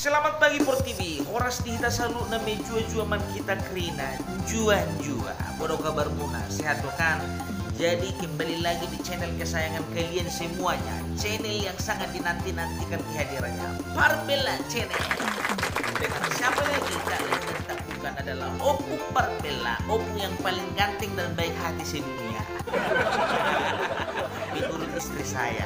Selamat pagi Por TV. Horas di kita selalu na may jua-jua man kita krina. Jua-jua. Bodo kabar muna. Sehat do kan? Jadi kembali lagi di channel kesayangan kalian semuanya. Channel yang sangat dinanti-nantikan kehadirannya. Parbella Channel. Dengan siapa lagi kalian tak bukan adalah Opung Parbella. Opung yang paling ganteng dan baik hati sedunia. Menurut istri saya.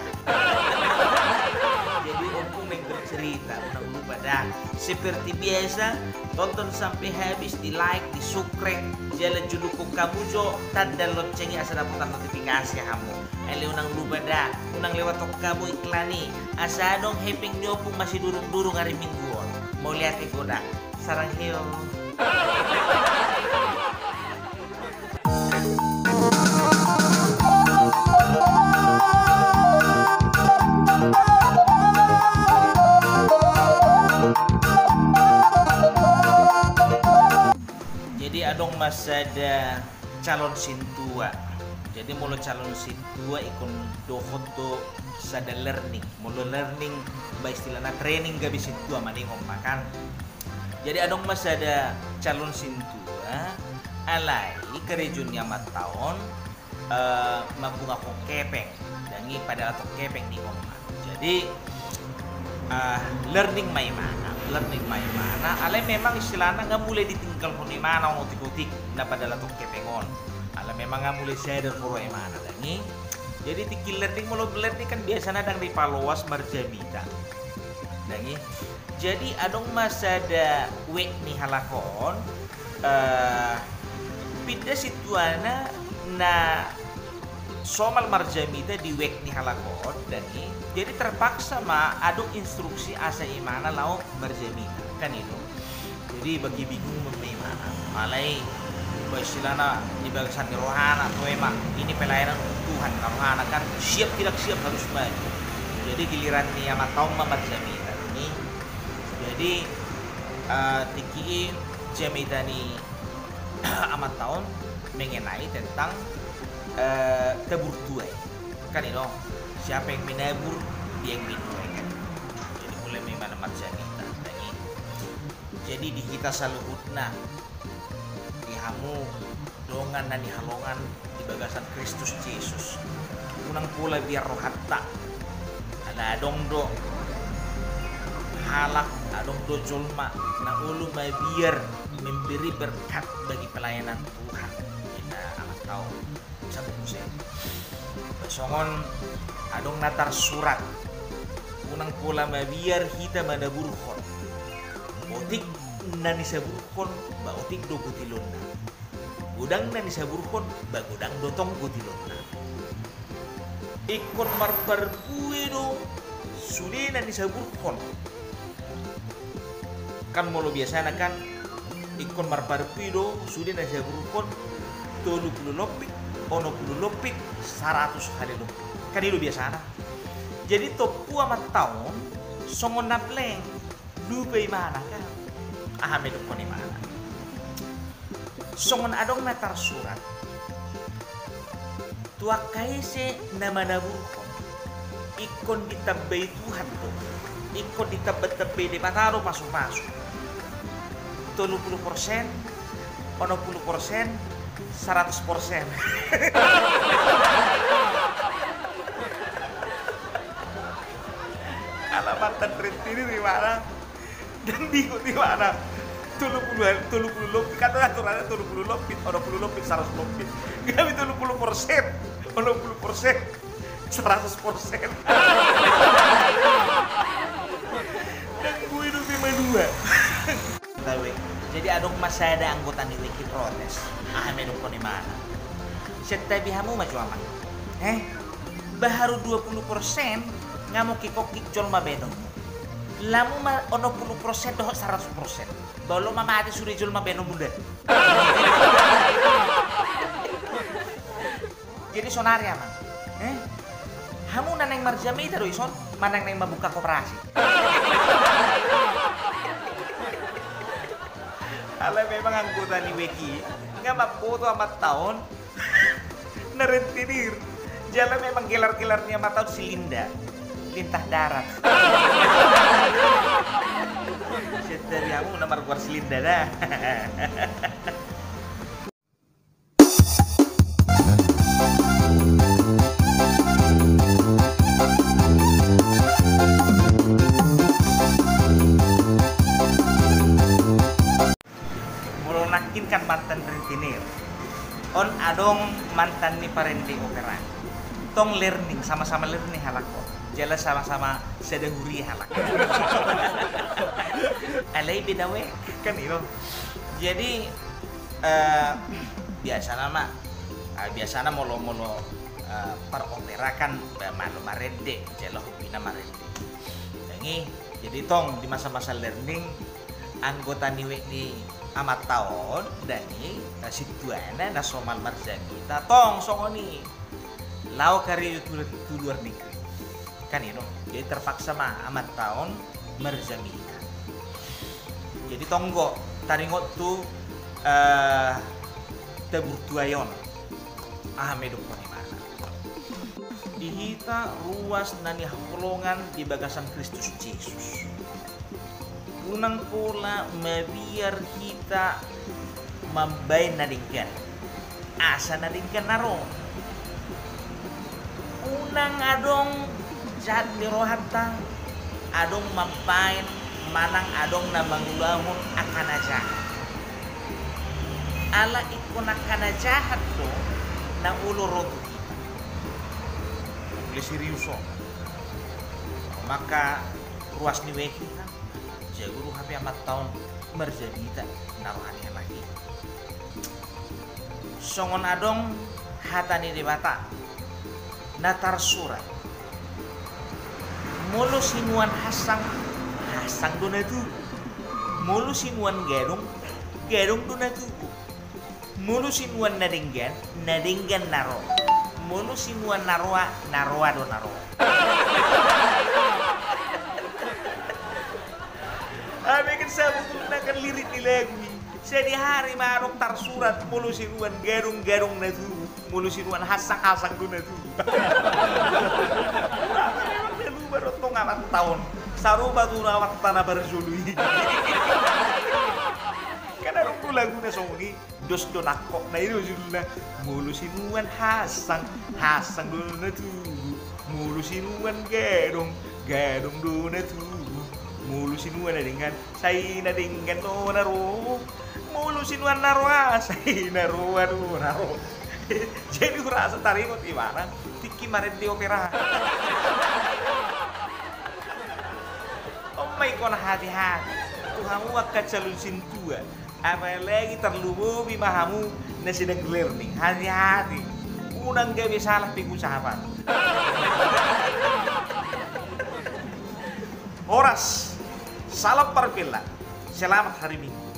Jadi Opung yang bercerita, menang lupa dah. Seperti biasa, tonton sampai habis, di like, di subscribe, jalan julukku kamu jo, tanda loncengnya asa dapat notifikasi kamu. Ele unang lupa dah, unang lewat tok kamu iklani. Asa dong heping nyopung masih durung-durung hari mingguan. Mau lihat ego dah, sarang heo. Jadi adong masa ada calon sintua. Jadi mulu calon sintua ikon dohot do sada learning. Mulu learning by istilahnya training gabi sintua maningong makan. Jadi adong masa ada calon sintua alai ke regionnya matahun mabunga kong kepeng dangi pada atok kepeng nih ngomong. Jadi learning may mana alay memang istilahnya nggak mulai ditinggal kung mana ang utik-utik na padala tong kepengon alay memang nggak mulai sadar kung mana dangi. Jadi tiki learning mulo learning kan biasanya dang di palowas marjamita dangi. Jadi adong masa ada wek ni halakon pindah situana na somal marjamita di wek ni halakon dangi. Jadi terpaksa aduk instruksi asa imana lau marjamita kan itu. Jadi bagi bingung memana malai istilahnya di bagasan rohana atau emang ini pelayanan Tuhan rohana kan siap tidak siap harus maju. Jadi giliran ni amat tahu marjamita ini. Jadi tiki jamita ni amat tahun mengenai tentang tabur tuai kan itu. Siapa yang menabur dia yang menuai kan. Jadi mulai memang marjamita ini. Jadi di kita saluhutna di hamu dongan dan halongan di bagasan Kristus Yesus. Unang pula biar rohatta. Ada adong do halak adong do jolma na ulu biar memberi berkat bagi pelayanan Tuhan. Kita amat tahu satu musim. Songon adong natar surat unang pula biar kita manaburkon otik nani saburkon ba otik do gutilonna gudang nani saburkon ba gudang dotong gutilonna ikon marbar do suli nani saburkon kan molo biasana kan ikon marbar do suli nani saburkon 30 lopik ono 10 lopik 100 kali lopik kan itu biasa. Jadi topu amat tahun songon napleng lupa mana kan ahame do koni mana songon adong natar surat tua kaise nama naburkon ikon ditabay Tuhan to ikon ditabay de pataro masuk-masuk 30% ono 10% 100%. Alamatan rentini di mana dan di mana 30 lopit kata aturannya 30 lopit ono 10 lopit 100 lopit kami 30% ono 10% 100% dan gue itu 52 tahu. Jadi adong masa ada anggota di wiki protes menung ko ni mana set tabi hamu maju aman baharu 20% ngamo kikok jol mabenong lamu ono 10% doh 100% balo mamati suri jol mabenong muda. Jadi sonarya man hamu naneng marjamita do ison manang neng mabuka koperasi. Alay memang anggota ni Weki nggak mapoto amat tahun nerentinir jalan memang gelar-gelarnya amat tahun si Linda lintah darat. kamu nomor keluar selinda dah. Mulu nakin kan mantan rentenir. On adong mantan ni parente opera. Tong learning, sama-sama learning halako. Jelas sama-sama sedahuri halako. Alay beda we kan itu. Jadi biasa nama molo-molo par opera kan malu marende, jelas hubina marende. Jadi tong di masa-masa learning anggota niwe ni amat tahun dan ni situana na somal marjamita tong songoni lau karyo tu luar negeri kan itu jadi terpaksa mah amat tahun marjamita jadi tonggo taringot tu teburtuayon medok ni mana dihita ruas nani hakulongan di bagasan Kristus Yesus unang pula mabiar kita mambay nadingkan asa nadingkan naro unang adong jahat nirohata adong mampain manang adong na mangulahon akan aja ala ikon akan jahat to na ulo roto boleh seriuso maka ruas ni kita guru hampir 4 tahun merjabita narohannya lagi songon adong hatani debata natar surat mulu sinuan hasang donatu mulu sinuan gerung donatu mulu sinuan nadinggan naro mulu sinuan naroa do naro Amin sabu gunakan lirik ni lagu. Sedi hari marok tar surat mulu sinuan garung na tu. Mulu sinuan hasang tu na tu. Lu baru tong 4 tahun. Saruba tu rawat tanah berzului. Karena rong lagu na songni dos donakok na itu judulnya mulu sinuan hasang na tu. Mulu sinuan garung na tu. Mulu sinuan nadinggan say nadinggan no naro mulu sinuan naro say naro jadi rasa taringot ibarat tiki maret di opera oh my god hati-hati kamu akan calon sintua apalagi terlubu bimahamu na sedang learning hati-hati unang gak bisa salah pikun sahabat Horas, salam perpila, selamat hari Minggu.